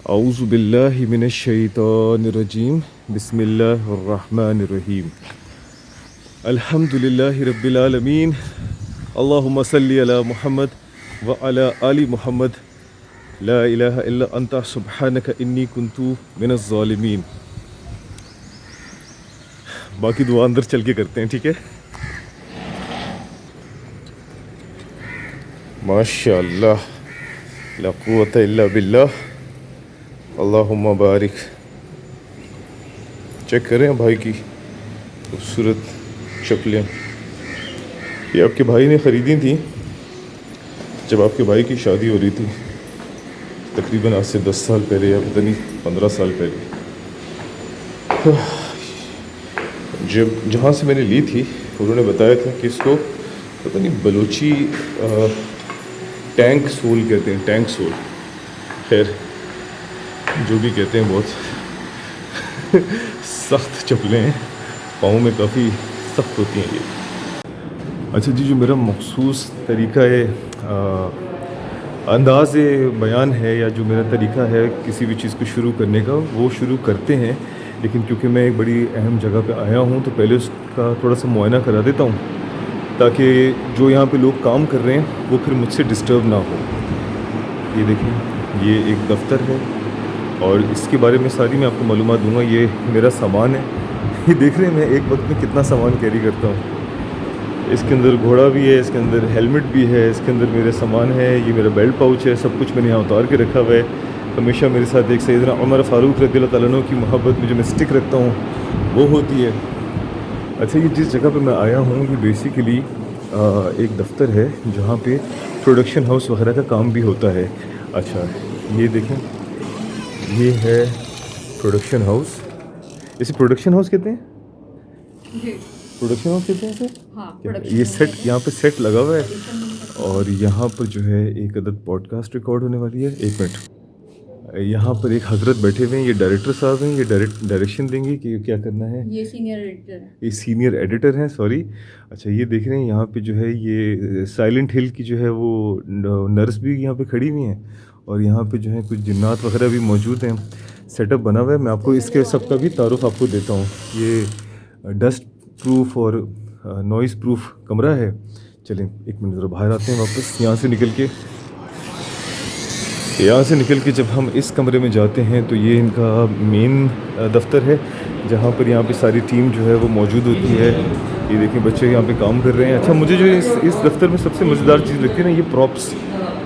औज़ु बिल्लाहि मिनश शैतानिर रजीम। बिस्मिल्लाहिर रहमानिर रहीम। अल्हम्दुलिल्लाहि रब्बिल आलमीन। अल्लाहुम्मा सल्लि अला मुहम्मद व अला आलि मुहम्मद। ला इलाहा इल्ला अंता सुब्हानका इन्नी कुन्तु मिनज़ ज़ालिमीन। बाकी दुआ अंदर चल के करते हैं, ठीक है? माशाअल्लाह, ला कुव्वता इल्ला बिल्लाह। अल्लाहुम्मा बारिक। चेक करें भाई की खूबसूरत शक्लें। ये आपके भाई ने ख़रीदी थी जब आपके भाई की शादी हो रही थी, तकरीबन आज से 10 साल पहले या पता नहीं 15 साल पहले। जब जहाँ से मैंने ली थी उन्होंने बताया था कि इसको पता नहीं बलूची टैंक सोल कहते हैं, टैंक सोल। खैर जो भी कहते हैं, बहुत सख्त चप्पलें हैं, पाँव में काफ़ी सख्त होती हैं ये। अच्छा जी, जो मेरा मखसूस तरीका है, अंदाज़ बयान है, या जो मेरा तरीका है किसी भी चीज़ को शुरू करने का, वो शुरू करते हैं। लेकिन क्योंकि मैं एक बड़ी अहम जगह पे आया हूँ तो पहले उसका थोड़ा सा मुआयना करा देता हूँ, ताकि जो यहाँ पे लोग काम कर रहे हैं वो फिर मुझसे डिस्टर्ब ना हो। ये देखिए, ये एक दफ़्तर है और इसके बारे में सारी मैं आपको मालूमात दूँगा। ये मेरा सामान है। ये देख रहे हैं मैं एक वक्त में कितना सामान कैरी करता हूँ। इसके अंदर घोड़ा भी है, इसके अंदर हेलमेट भी है, इसके अंदर मेरे सामान है, ये मेरा बेल्ट पाउच है, सब कुछ मैंने यहाँ उतार के रखा हुआ है। हमेशा मेरे साथ एक सैयदना उमर फ़ारूक रज़ियल्लाहु तआला अन्हु की मोहब्बत में जो मैं स्टिक रखता हूँ वो होती है। अच्छा, ये जिस जगह पे मैं आया हूँ ये बेसिकली एक दफ़्तर है जहाँ पे प्रोडक्शन हाउस वगैरह का काम भी होता है। अच्छा, ये देखें, ये है प्रोडक्शन हाउस। इसे प्रोडक्शन हाउस कहते हैं? प्रोडक्शन हाउस कहते हैं इसे? हाँ, क्या प्रोडक्शन ये हाउस सेट, कहते हैं। यहाँ पे सेट लगा हुआ है एडिशन भी कर सकते और यहाँ पर जो है एक अदद पॉडकास्ट रिकॉर्ड होने वाली है। एक मिनट, यहाँ पर एक हजरत बैठे हुए हैं, ये डायरेक्टर साहब हैं, ये डायरेक्शन देंगे कि क्या करना है। हैं। ये सीनियर एडिटर है। ये सीनियर एडिटर हैं, सॉरी। अच्छा, ये देख रहे हैं यहाँ पे जो है ये साइलेंट हिल की जो है वो नर्स भी यहाँ पे खड़ी हुई हैं और यहाँ पे जो है कुछ जिन्नात वगैरह भी मौजूद हैं। सेटअप बना हुआ है, मैं आपको इसके सबका भी तारुफ आपको देता हूँ। ये डस्ट प्रूफ और नॉइज़ प्रूफ कमरा है। चलें एक मिनट ज़रा बाहर आते हैं वापस। यहाँ से निकल के जब हम इस कमरे में जाते हैं तो ये इनका मेन दफ्तर है, जहाँ पर यहाँ पे सारी टीम जो है वो मौजूद होती है। ये देखें, बच्चे यहाँ पे काम कर रहे हैं। अच्छा, मुझे जो इस दफ्तर में सबसे मज़ेदार चीज़ लगती है ना, ये प्रॉप्स।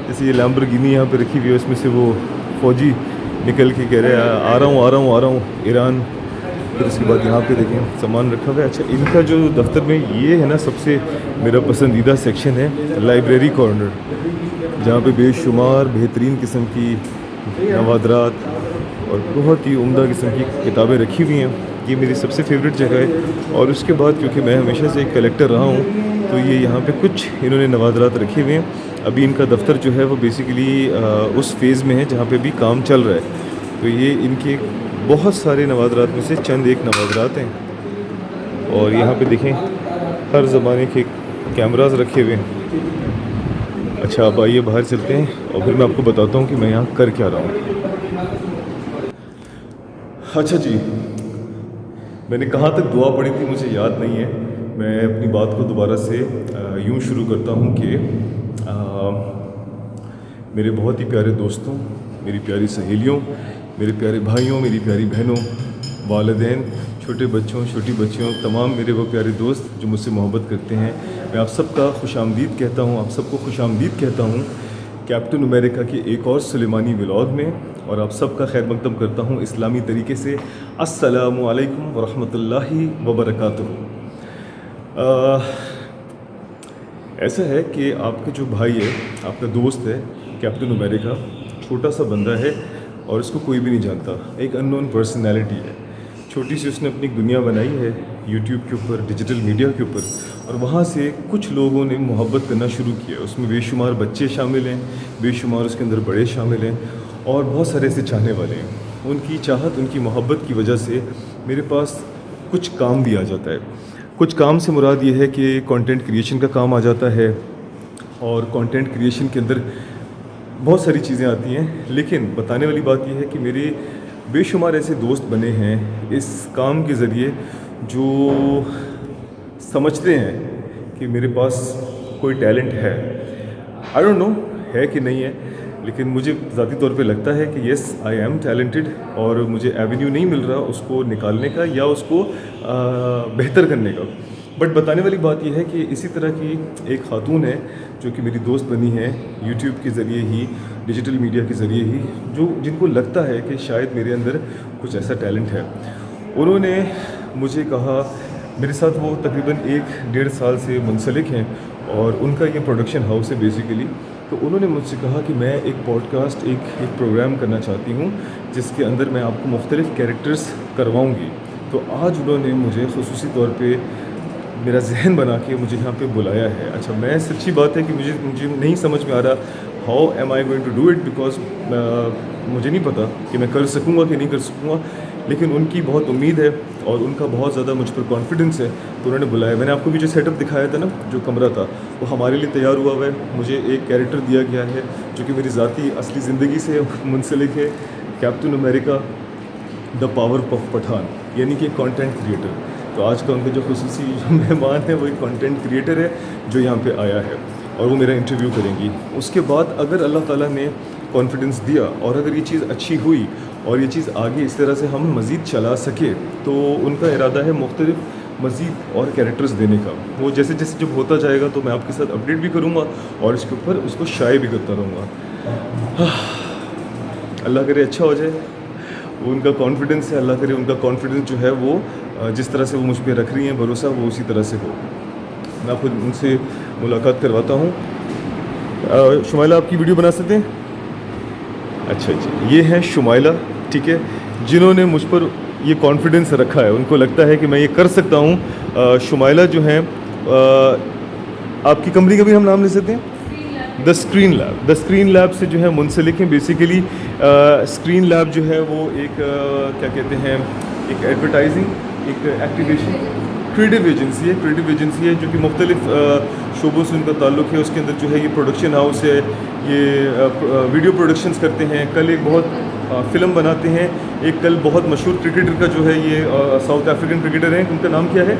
जैसे ये लैम्बोर्गिनी यहाँ पे रखी हुई है, उसमें से वो फ़ौजी निकल के कह रहे हैं आ रहा हूँ ईरान। फिर उसके बाद यहाँ पे देखें सामान रखा हुआ है। अच्छा, इनका जो दफ्तर में ये है ना, सबसे मेरा पसंदीदा सेक्शन है लाइब्रेरी कॉर्नर, जहाँ पे बेशुमार बेहतरीन किस्म की नवादरात और बहुत ही उम्दा किस्म की किताबें रखी हुई हैं। ये मेरी सबसे फेवरेट जगह है। और उसके बाद क्योंकि मैं हमेशा से एक कलेक्टर रहा हूँ तो ये यहाँ पे कुछ इन्होंने नवादरात रखे हुए हैं। अभी इनका दफ्तर जो है वो बेसिकली उस फेज़ में है जहाँ पे भी काम चल रहा है। तो ये इनके बहुत सारे नवादरात में से चंद एक नवादरात हैं। और यहाँ पे देखें हर ज़माने के कैमरास रखे हुए हैं। अच्छा, अब आइए बाहर चलते हैं और फिर मैं आपको बताता हूँ कि मैं यहाँ कर क्या रहा हूँ। अच्छा जी, मैंने कहाँ तक दुआ पढ़ी थी मुझे याद नहीं है। मैं अपनी बात को दोबारा से यूँ शुरू करता हूँ कि मेरे बहुत ही प्यारे दोस्तों, मेरी प्यारी सहेलियों, मेरे प्यारे भाइयों, मेरी प्यारी बहनों, वालिदैन, छोटे बच्चों, छोटी बच्चियों, तमाम मेरे वो प्यारे दोस्त जो मुझसे मोहब्बत करते हैं, मैं आप सबका खुशामदीद कहता हूँ, आप सबको खुशामदीद कहता हूँ कैप्टन अमेरिका के एक और सुलेमानी व्लॉग में। और आप सबका खैर मकदम करता हूँ इस्लामी तरीके से। अस्सलामु अलैकुम वरहमतुल्लाहि वबरकातुहू। ऐसा है कि आपका जो भाई है, आपका दोस्त है कैप्टन अमेरिका, छोटा सा बंदा है और उसको कोई भी नहीं जानता, एक अननोन पर्सनैलिटी है। छोटी सी उसने अपनी दुनिया बनाई है यूट्यूब के ऊपर, डिजिटल मीडिया के ऊपर, और वहाँ से कुछ लोगों ने मोहब्बत करना शुरू किया। उसमें बेशुमार बच्चे शामिल हैं, बेशुमार उसके अंदर बड़े शामिल हैं और बहुत सारे ऐसे चाहने वाले हैं। उनकी चाहत, उनकी मोहब्बत की वजह से मेरे पास कुछ काम भी आ जाता है। कुछ काम से मुराद ये है कि कंटेंट क्रिएशन का काम आ जाता है। और कंटेंट क्रिएशन के अंदर बहुत सारी चीज़ें आती हैं, लेकिन बताने वाली बात यह है कि मेरे बेशुमार ऐसे दोस्त बने हैं इस काम के ज़रिए जो समझते हैं कि मेरे पास कोई टैलेंट है। आई डोंट नो है कि नहीं है, लेकिन मुझे ज़ाती तौर पे लगता है कि येस आई एम टैलेंटेड, और मुझे एवेन्यू नहीं मिल रहा उसको निकालने का या उसको बेहतर करने का। बट बताने वाली बात यह है कि इसी तरह की एक खातून है जो कि मेरी दोस्त बनी है यूट्यूब के ज़रिए ही, डिजिटल मीडिया के ज़रिए ही, जो जिनको लगता है कि शायद मेरे अंदर कुछ ऐसा टैलेंट है। उन्होंने मुझे कहा, मेरे साथ वो तकरीबन 1-1.5 साल से मुंसलिक हैं और उनका ये प्रोडक्शन हाउस है बेसिकली। तो उन्होंने मुझसे कहा कि मैं एक पॉडकास्ट, एक प्रोग्राम करना चाहती हूँ जिसके अंदर मैं आपको मुख्तलिफ़ कैरेक्टर्स करवाऊँगी। तो आज उन्होंने मुझे ख़ुसूसी तौर पे मेरा जहन बना के मुझे यहाँ पे बुलाया है। अच्छा, मैं सच्ची बात है कि मुझे नहीं समझ में आ रहा how am I going to do it, because मुझे नहीं पता कि मैं कर सकूँगा कि नहीं कर सकूँगा, लेकिन उनकी बहुत उम्मीद है और उनका बहुत ज़्यादा मुझ पर कॉन्फिडेंस है, तो उन्होंने बुलाया। मैंने आपको भी जो सेटअप दिखाया था ना, जो कमरा था, वो हमारे लिए तैयार हुआ है। मुझे एक कैरेक्टर दिया गया है जो कि मेरी ज़ाती असली ज़िंदगी से मुंसलिक है, captain America the power of Pathaan, यानी कि कंटेंट क्रिएटर। तो आज का उनका जो खुसूसी मेहमान है वो एक कंटेंट क्रिएटर है जो यहाँ पे आया है और वो मेरा इंटरव्यू करेंगी। उसके बाद अगर अल्लाह ताला ने कॉन्फिडेंस दिया और अगर ये चीज़ अच्छी हुई और ये चीज़ आगे इस तरह से हम मज़ीद चला सके, तो उनका इरादा है मुख्तलिफ मज़ीद और कैरेक्टर्स देने का। वो जैसे जैसे जब होता जाएगा तो मैं आपके साथ अपडेट भी करूँगा और इसके ऊपर उसको शाये भी करता रहूँगा। अल्लाह करे अच्छा हो जाए। वो उनका कॉन्फिडेंस है, अल्लाह करे उनका कॉन्फिडेंस जो है वो जिस तरह से वो मुझ पर रख रही हैं भरोसा, वो उसी तरह से हो। मैं खुद उनसे मुलाकात करवाता हूँ। शुमाइला, आपकी वीडियो बना सकते हैं? अच्छा जी, ये है शुमाइला, ठीक है, जिन्होंने मुझ पर ये कॉन्फिडेंस रखा है। उनको लगता है कि मैं ये कर सकता हूँ। शुमाइला जो हैं, आपकी कंपनी का भी हम नाम ले सकते हैं? The screen lab. The screen lab से जो है मुंसलिक हैं। बेसिकली स्क्रीन लैब जो है वो एक क्या कहते हैं, एक एडवर्टाइजिंग, एक एक्टिवेशन क्रिएटिव एजेंसी है। क्रिएटिव एजेंसी है जो कि मुख्तलिफ शोबों से उनका ताल्लुक़ है। उसके अंदर जो है ये प्रोडक्शन हाउस है, ये वीडियो प्रोडक्शंस करते हैं। कल एक बहुत फ़िल्म बनाते हैं। एक कल बहुत मशहूर क्रिकेटर का जो है ये साउथ अफ्रीकन क्रिकेटर हैं, उनका नाम क्या है?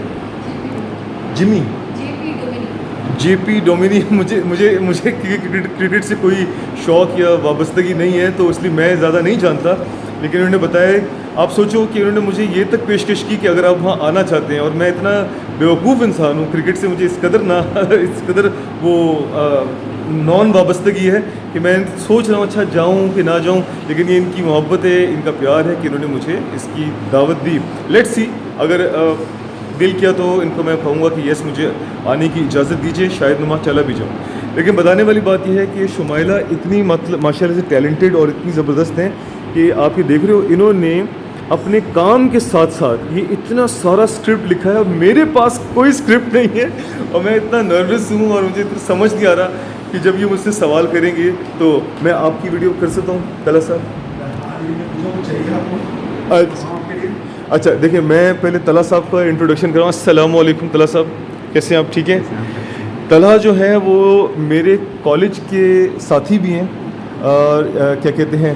Jimmy, JP Duminy. मुझे क्रिकेट से कोई शौक़ या वाबस्तगी नहीं है, तो इसलिए मैं ज़्यादा नहीं जानता, लेकिन उन्होंने बताया। आप सोचो कि उन्होंने मुझे ये तक पेशकश की कि अगर आप वहाँ आना चाहते हैं, और मैं इतना बेवकूफ़ इंसान हूँ, क्रिकेट से मुझे इस कदर वो नॉन वाबस्तगी है कि मैं सोच रहा हूँ अच्छा जाऊँ कि ना जाऊँ, लेकिन ये इनकी मोहब्बत है, इनका प्यार है कि इन्होंने मुझे इसकी दावत दी। लेट्स सी, अगर दिल किया तो इनको मैं कहूँगा कि यस, मुझे आने की इजाज़त दीजिए, शायद मैं चला भी जाऊँ। लेकिन बताने वाली बात यह है कि शुमाइला इतनी मतलब माशाल्लाह से टैलेंटेड और इतनी ज़बरदस्त हैं कि आप ये देख रहे हो, इन्होंने अपने काम के साथ साथ ये इतना सारा स्क्रिप्ट लिखा है। मेरे पास कोई स्क्रिप्ट नहीं है और मैं इतना नर्वस हूँ और मुझे इतना समझ नहीं आ रहा कि जब ये मुझसे सवाल करेंगे तो मैं आपकी वीडियो कर सकता हूँ तला साहब? अच्छा देखिए, मैं पहले तला साहब का इंट्रोडक्शन कराऊँ। अस्सलाम वालेकुम तला साहब, कैसे हैं आप? ठीक है। तला जो है वो मेरे कॉलेज के साथी भी हैं और क्या कहते हैं,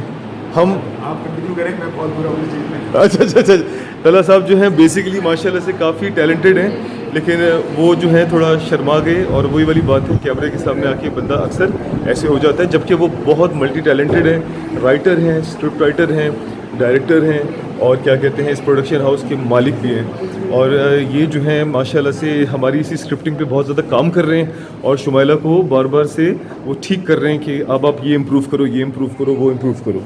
हम आप कंटिन्यू करें, मैं कॉल पूरा होने चाहिए। अच्छा। तला साहब जो हैं बेसिकली माशाल्लाह से काफ़ी टैलेंटेड हैं, लेकिन वो जो है थोड़ा शर्मा गए, और वही वाली बात है, कैमरे के सामने आके बंदा अक्सर ऐसे हो जाता है, जबकि वो बहुत मल्टी टैलेंटेड हैं, राइटर हैं, स्क्रिप्ट राइटर हैं, डायरेक्टर हैं, और क्या कहते हैं इस प्रोडक्शन हाउस के मालिक भी हैं। और ये जो हैं माशाल्लाह से हमारी इसी स्क्रिप्टिंग पे बहुत ज़्यादा काम कर रहे हैं, और शुमाइला को बार बार से वो ठीक कर रहे हैं कि अब आप ये इम्प्रूव करो, ये इम्प्रूव करो, वो इम्प्रूव करो।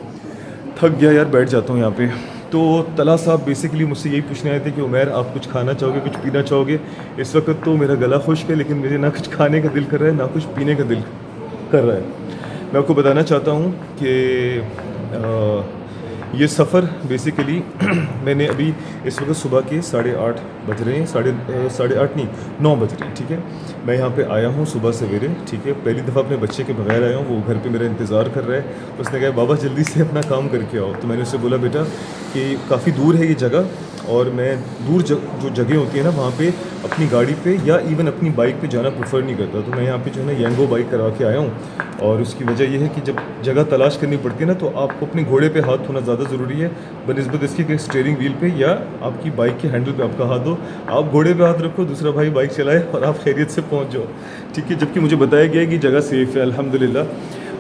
थक गया यार, बैठ जाता हूँ यहाँ पे। तो तला साहब बेसिकली मुझसे यही पूछने आए थे कि उमैर, आप कुछ खाना चाहोगे, कुछ पीना चाहोगे? इस वक्त तो मेरा गला खुश्क है, लेकिन मुझे ना कुछ खाने का दिल कर रहा है, ना कुछ पीने का दिल कर रहा है। मैं आपको बताना चाहता हूँ कि ये सफ़र बेसिकली मैंने अभी इस वक्त सुबह के 8:30 बज रहे हैं, साढ़े आठ नहीं 9 बज रहे हैं, ठीक है। मैं यहाँ पे आया हूँ सुबह सवेरे, ठीक है। पहली दफ़ा अपने बच्चे के बगैर आया हूँ, वो घर पे मेरा इंतज़ार कर रहा है। उसने कहा बाबा जल्दी से अपना काम करके आओ। तो मैंने उससे बोला बेटा कि काफ़ी दूर है ये जगह, और मैं दूर जो जगह होती है ना वहाँ पे अपनी गाड़ी पे या इवन अपनी बाइक पे जाना प्रेफर नहीं करता। तो मैं यहाँ पे जो है ना यांगो बाइक करा के आया हूँ, और उसकी वजह यह है कि जब जगह तलाश करनी पड़ती है ना तो आपको अपने घोड़े पे हाथ होना ज़्यादा ज़रूरी है बनिस्बत इसके कि स्टीयरिंग व्हील पे या आपकी बाइक के हैंडल पे आपका हाथ हो। आप घोड़े पे हाथ रखो, दूसरा भाई बाइक चलाए और आप खैरियत से पहुँच जाओ, ठीक है। जबकि मुझे बताया गया है कि जगह सेफ़ है अल्हम्दुलिल्लाह।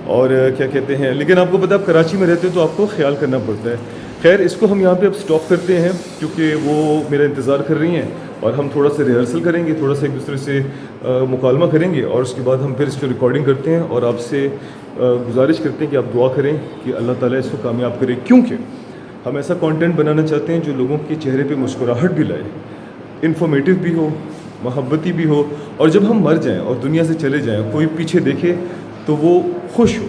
और क्या कहते हैं, लेकिन आपको पता है आप कराची में रहते हो तो आपको ख्याल करना पड़ता है। खैर इसको हम यहाँ पे अब स्टॉप करते हैं क्योंकि वो मेरा इंतज़ार कर रही हैं, और हम थोड़ा सा रिहर्सल करेंगे, थोड़ा सा एक दूसरे से मुकालमा करेंगे, और उसके बाद हम फिर इसको रिकॉर्डिंग करते हैं। और आपसे गुजारिश करते हैं कि आप दुआ करें कि अल्लाह ताला इसको कामयाब करे, क्योंकि हम ऐसा कंटेंट बनाना चाहते हैं जो लोगों के चेहरे पे मुस्कुराहट भी लाए, इन्फॉर्मेटिव भी हो, मोहब्बती भी हो, और जब हम मर जाएं और दुनिया से चले जाएं कोई पीछे देखे तो वो खुश हो,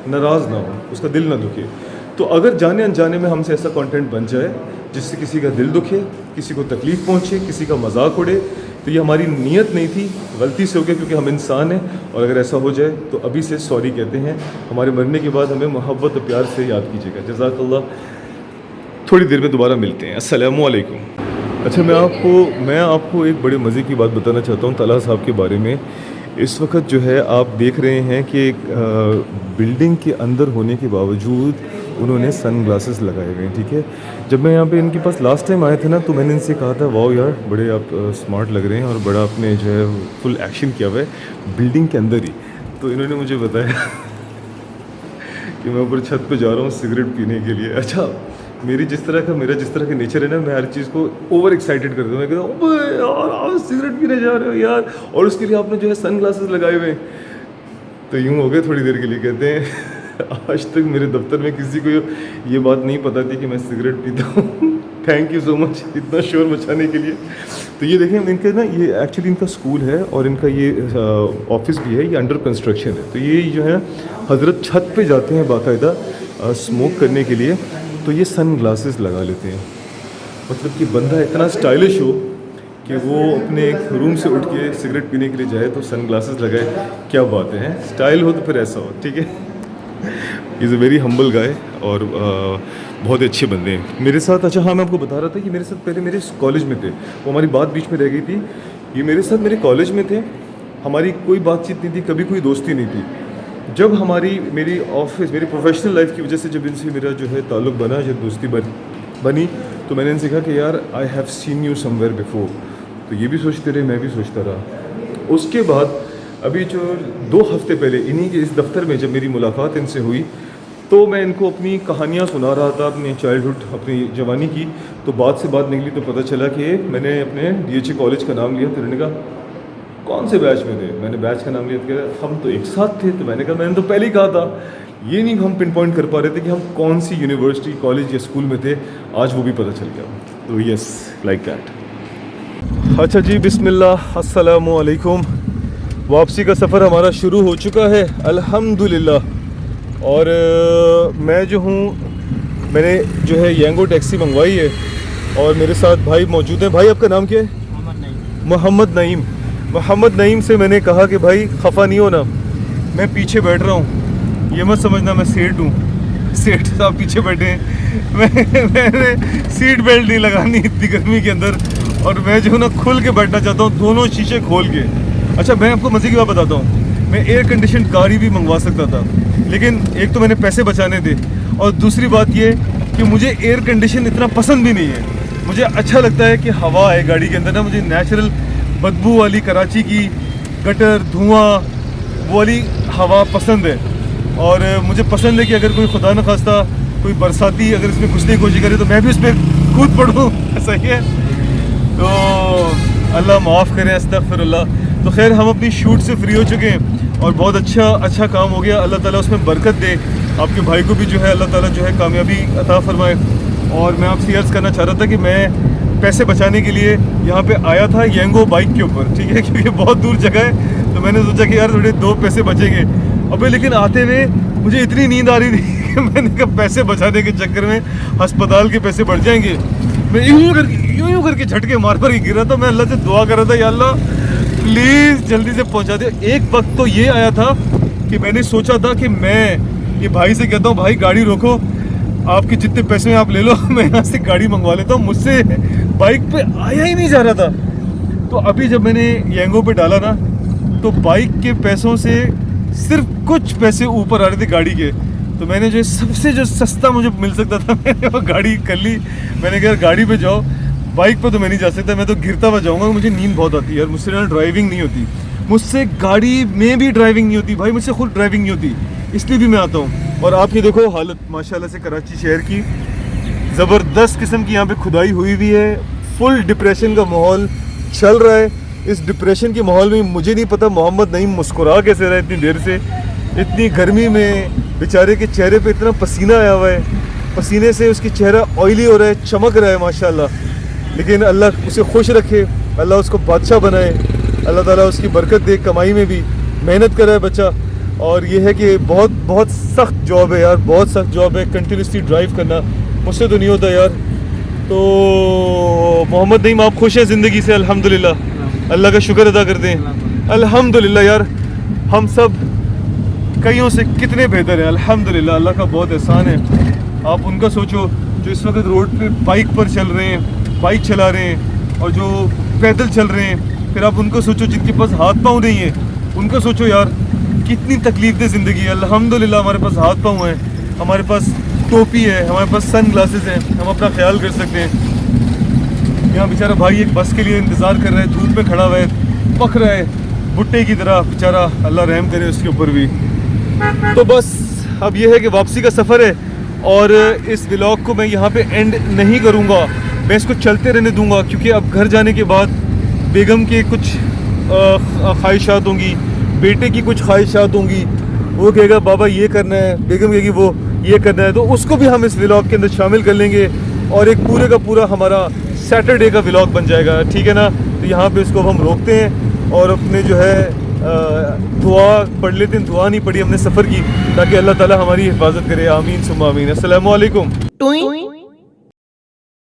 नाराज़ ना हो, उसका दिल ना दुखे। तो अगर जाने अनजाने में हमसे ऐसा कंटेंट बन जाए जिससे किसी का दिल दुखे, किसी को तकलीफ़ पहुंचे, किसी का मजाक उड़े, तो ये हमारी नीयत नहीं थी, गलती से हो गया क्योंकि हम इंसान हैं। और अगर ऐसा हो जाए तो अभी से सॉरी कहते हैं। हमारे मरने के बाद हमें मोहब्बत और प्यार से याद कीजिएगा। जज़ाकल्लाह। थोड़ी देर में दोबारा मिलते हैं। अस्सलामु अलैकुम। अच्छा मैं आपको एक बड़े मज़े की बात बताना चाहता हूँ तलहा साहब के बारे में। इस वक्त जो है आप देख रहे हैं कि बिल्डिंग के अंदर होने के बावजूद उन्होंने सन ग्लासेस लगाए हुए हैं, ठीक है। जब मैं यहाँ पे इनके पास लास्ट टाइम आए थे ना तो मैंने इनसे कहा था वाओ यार बड़े आप स्मार्ट लग रहे हैं, और बड़ा आपने जो है फुल एक्शन किया हुआ है बिल्डिंग के अंदर ही। तो इन्होंने मुझे बताया कि मैं ऊपर छत पे जा रहा हूँ सिगरेट पीने के लिए। अच्छा मेरा जिस तरह का नेचर है ना, मैं हर चीज़ को ओवर एक्साइटेड कर दूँ। मैं कहता हूँ यार आप सिगरेट पीने जा रहे हो यार, और उसके लिए आपने जो है सन ग्लासेस लगाए हुए हैं। तो यूँ हो गए थोड़ी देर के लिए। कहते हैं आज तक मेरे दफ्तर में किसी को ये बात नहीं पता थी कि मैं सिगरेट पीता हूँ। थैंक यू सो मच इतना शोर मचाने के लिए। तो ये देखें इनका ना, ये एक्चुअली इनका स्कूल है और इनका ये ऑफिस भी है, ये अंडर कंस्ट्रक्शन है। तो ये जो है हज़रत छत पे जाते हैं बाकायदा स्मोक करने के लिए, तो ये सन ग्लासेस लगा लेते हैं। मतलब कि बंदा इतना स्टाइलिश हो कि वो अपने एक रूम से उठ के सिगरेट पीने के लिए जाए तो सन ग्लासेस लगाए। क्या बात है, स्टाइल हो तो फिर ऐसा हो, ठीक है। इज़ अ वेरी हम्बल गाय, और बहुत अच्छे बंदे हैं मेरे साथ। अच्छा हाँ, मैं आपको बता रहा था कि मेरे साथ पहले मेरे कॉलेज में थे, वो हमारी बात बीच में रह गई थी। ये मेरे साथ मेरे कॉलेज में थे, हमारी कोई बातचीत नहीं थी, कभी कोई दोस्ती नहीं थी। जब मेरी प्रोफेशनल लाइफ की वजह से जब इनसे मेरा जो है ताल्लुक़ बना, जब दोस्ती बनी, तो मैंने इनसे कहा कि यार I have seen you somewhere before. तो ये भी सोचते रहे, मैं भी सोचता रहा। उसके बाद अभी जो 2 हफ्ते पहले इन्हीं के इस दफ्तर में जब मेरी मुलाकात इनसे हुई, तो मैं इनको अपनी कहानियाँ सुना रहा था, अपनी चाइल्डहुड, अपनी जवानी की। तो बात से बात निकली तो पता चला कि मैंने अपने DHA कॉलेज का नाम लिया। तो इन्होंने कहा कौन से बैच में थे? मैंने बैच का नाम लिया, तो हम तो एक साथ थे। तो मैंने कहा मैंने तो पहले ही कहा था। ये नहीं हम पिन पॉइंट कर पा रहे थे कि हम कौन सी यूनिवर्सिटी, कॉलेज या स्कूल में थे। आज वो भी पता चल गया। तो यस, लाइक दैट। अच्छा जी, बिस्मिल्लाह, अस्सलामु अलैकुम। वापसी का सफ़र हमारा शुरू हो चुका है अल्हम्दुलिल्लाह। और मैं जो हूँ, मैंने जो है यांगो टैक्सी मंगवाई है, और मेरे साथ भाई मौजूद हैं। भाई आपका नाम क्या है? मोहम्मद नईम से मैंने कहा कि भाई खफा नहीं हो ना, मैं पीछे बैठ रहा हूँ, ये मत समझना मैं सेठ हूँ। सेठ साहब पीछे बैठे हैं। मैंने सीट बेल्ट नहीं लगानी इतनी गर्मी के अंदर, और मैं जो है ना खुल के बैठना चाहता हूँ, दोनों शीशे खोल के। अच्छा मैं आपको मज़े की बात बताता हूँ, मैं एयर कंडीशन कार ही भी मंगवा सकता था, लेकिन एक तो मैंने पैसे बचाने थे, और दूसरी बात ये कि मुझे एयर कंडीशन इतना पसंद भी नहीं है। मुझे अच्छा लगता है कि हवा है गाड़ी के अंदर ना, मुझे नेचुरल बदबू वाली कराची की गटर, धुआं, वो वाली हवा पसंद है। और मुझे पसंद है कि अगर कोई खुदा न खास्ता कोई बरसाती अगर इसमें घुसने की कोशिश करे तो मैं भी उस पर कूद पड़ूँ। सही है, तो अल्लाह माफ़ करें, अस्तगफिरुल्लाह। तो खैर हम अपनी शूट से फ्री हो चुके हैं, और बहुत अच्छा काम हो गया। अल्लाह ताला उसमें बरकत दे, आपके भाई को भी जो है अल्लाह ताला जो है कामयाबी अता फरमाए। और मैं आपसे अर्ज़ करना चाह रहा था कि मैं पैसे बचाने के लिए यहाँ पे आया था यांगो बाइक के ऊपर, ठीक है, क्योंकि बहुत दूर जगह है। तो मैंने सोचा कि यार थोड़े 2 पैसे बचेंगे। अबे लेकिन आते हुए मुझे इतनी नींद आ रही थी मैंने कहा पैसे बचाने के चक्कर में अस्पताल के पैसे बढ़ जाएंगे। मैं यूं करके झटके मार ही गिरा। तो मैं अल्लाह से दुआ कर रहा था, या अल्लाह प्लीज़ जल्दी से पहुंचा दे। एक वक्त तो ये आया था कि मैंने सोचा था कि मैं ये भाई से कहता हूँ, भाई गाड़ी रोको, आपके जितने पैसे हैं आप ले लो, मैं यहाँ से गाड़ी मंगवा लेता हूँ। मुझसे बाइक पे आया ही नहीं जा रहा था। तो अभी जब मैंने येंगो पे डाला ना, तो बाइक के पैसों से सिर्फ कुछ पैसे ऊपर आ रहे थे गाड़ी के। तो मैंने जो सबसे जो सस्ता मुझे मिल सकता था, मैंने वो गाड़ी कर ली। मैंने कहा गाड़ी पे जाओ, बाइक पे तो मैं नहीं जा सकता, मैं तो गिरता हुआ जाऊँगा, मुझे नींद बहुत आती है यार, मुझसे ना ड्राइविंग नहीं होती, मुझसे गाड़ी में भी ड्राइविंग नहीं होती भाई, मुझसे खुद ड्राइविंग नहीं होती, इसलिए भी मैं आता हूँ। और आप ये देखो हालत माशाल्लाह से कराची शहर की, ज़बरदस्त किस्म की यहाँ पे खुदाई हुई हुई है, फुल डिप्रेशन का माहौल चल रहा है। इस डिप्रेशन के माहौल में मुझे नहीं पता मोहम्मद नईम मुस्कुरा कैसे रहा है इतनी देर से, इतनी गर्मी में बेचारे के चेहरे पे इतना पसीना आया हुआ है, पसीने से उसकी चेहरा ऑयली हो रहा है, चमक रहा है माशाल्लाह। लेकिन अल्लाह उसे खुश रखे, अल्लाह उसको बादशाह बनाए, अल्लाह ताला उसकी बरकत दे, कमाई में भी मेहनत कर रहा है बच्चा। और ये है कि बहुत बहुत सख्त जॉब है यार, बहुत सख्त जॉब है, कंटिन्यूसली ड्राइव करना मुझसे तो नहीं होता यार। तो मोहम्मद नईम आप खुश हैं ज़िंदगी से? अल्हम्दुलिल्लाह, अल्लाह का शुक्र अदा करते हैं अल्हम्दुलिल्लाह। यार हम सब कईयों से कितने बेहतर हैं अल्हम्दुलिल्लाह, अल्लाह का बहुत एहसान है। आप उनका सोचो जो इस वक्त रोड पे बाइक पर चल रहे हैं, बाइक चला रहे हैं, और जो पैदल चल रहे हैं। फिर आप उनको सोचो जिनके पास हाथ पाँव नहीं है, उनको सोचो यार कितनी तकलीफ दे ज़िंदगी है। अल्हम्दुलिल्लाह हमारे पास हाथ पाँव हैं, हमारे पास टोपी है, हमारे पास सन ग्लासेस हैं, हम अपना ख्याल कर सकते हैं। यहाँ बेचारा भाई एक बस के लिए इंतज़ार कर रहा है, धूप में खड़ा हुआ है, पक रहा है भुट्टे की तरह बेचारा, अल्लाह रहम करे उसके ऊपर भी। तो बस अब ये है कि वापसी का सफ़र है, और इस व्लॉग को मैं यहाँ पे एंड नहीं करूँगा, मैं इसको चलते रहने दूँगा, क्योंकि अब घर जाने के बाद बेगम के कुछ ख्वाहिशात होंगी, बेटे की कुछ ख्वाहिशात होंगी, वो कहेगा बाबा ये करना है, बेगम कहेगी वो ये करना है, तो उसको भी हम इस व्लॉग के अंदर शामिल कर लेंगे, और एक पूरे का पूरा हमारा सैटरडे का व्लॉग बन जाएगा, ठीक है ना। तो यहाँ पे इसको हम रोकते हैं, और अपने जो है दुआ पढ़ लेते हैं। दुआ नहीं पढ़ी हमने सफ़र की, ताकि अल्लाह ताला हमारी हिफाजत करे, आमीन सुम्मा आमीन। अस्सलामु अलैकुम।